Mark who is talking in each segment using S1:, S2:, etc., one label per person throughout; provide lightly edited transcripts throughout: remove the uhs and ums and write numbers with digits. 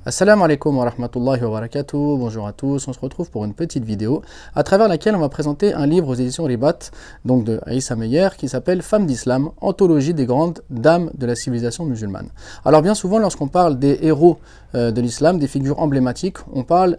S1: Assalamu alaikum wa rahmatullahi wa barakatuh, bonjour à tous, on se retrouve pour une petite vidéo à travers laquelle on va présenter un livre aux éditions Ribat, donc de Aïssa Meyer, qui s'appelle Femmes d'Islam, anthologie des grandes dames de la civilisation musulmane. Alors bien souvent lorsqu'on parle des héros de l'islam, des figures emblématiques, on parle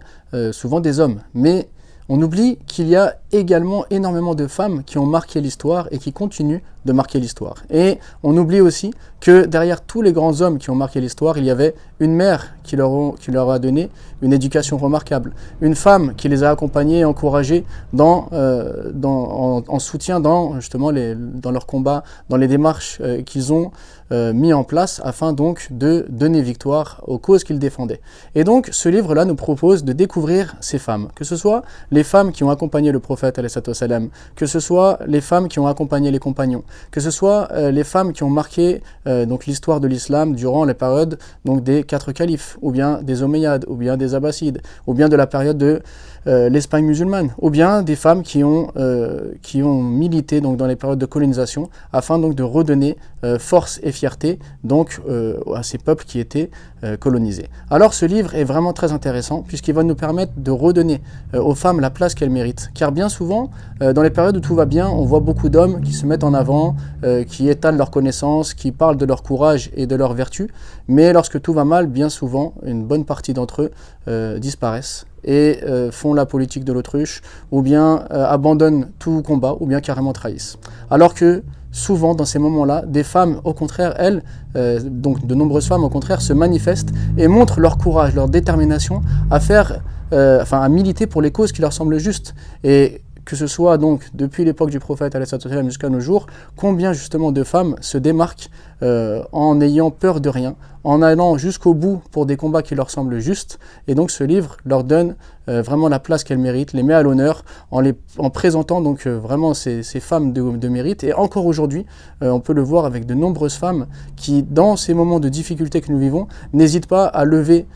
S1: souvent des hommes, mais on oublie qu'il y a également énormément de femmes qui ont marqué l'histoire et qui continuent de marquer l'histoire. Et on oublie aussi que derrière tous les grands hommes qui ont marqué l'histoire, il y avait une mère qui leur a donné une éducation remarquable, une femme qui les a accompagnés et encouragés en soutien dans leur combat, dans les démarches qu'ils ont mis en place afin donc de donner victoire aux causes qu'ils défendaient. Et donc ce livre-là nous propose de découvrir ces femmes, que ce soit les femmes qui ont accompagné le prophète, que ce soit les femmes qui ont accompagné les compagnons, que ce soit les femmes qui ont marqué donc l'histoire de l'islam durant les périodes donc des 4 califes, ou bien des Omeyyades, ou bien des Abbassides, ou bien de la période de l'Espagne musulmane, ou bien des femmes qui ont milité donc dans les périodes de colonisation afin donc de redonner force et fierté donc à ces peuples qui étaient colonisés. Alors ce livre est vraiment très intéressant puisqu'il va nous permettre de redonner aux femmes la place qu'elles méritent, car bien souvent dans les périodes où tout va bien, on voit beaucoup d'hommes qui se mettent en avant, qui étalent leurs connaissances, qui parlent de leur courage et de leur vertu, mais lorsque tout va mal, bien souvent une bonne partie d'entre eux disparaissent et font la politique de l'autruche, ou bien abandonnent tout combat, ou bien carrément trahissent. Alors que souvent dans ces moments-là, des femmes au contraire, elles, donc de nombreuses femmes au contraire, se manifestent et montrent leur courage, leur détermination à militer pour les causes qui leur semblent justes. Et que ce soit donc depuis l'époque du prophète jusqu'à nos jours, combien justement de femmes se démarquent en n'ayant peur de rien, en allant jusqu'au bout pour des combats qui leur semblent justes. Et donc ce livre leur donne vraiment la place qu'elles méritent, les met à l'honneur en présentant donc vraiment ces femmes de mérite. Et encore aujourd'hui, on peut le voir avec de nombreuses femmes qui, dans ces moments de difficulté que nous vivons, n'hésitent pas à lever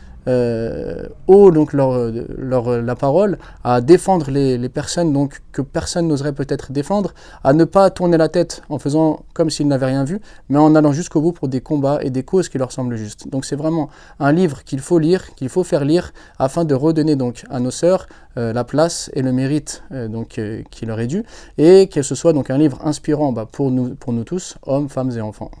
S1: haut donc la parole, à défendre les personnes donc que personne n'oserait peut-être défendre, à ne pas tourner la tête en faisant comme s'ils n'avaient rien vu, mais en allant jusqu'au bout pour des combats et des causes qui leur semblent justes. Donc c'est vraiment un livre qu'il faut lire, qu'il faut faire lire afin de redonner donc à nos sœurs la place et le mérite qui leur est dû, et que ce soit donc un livre inspirant pour nous tous, hommes, femmes et enfants.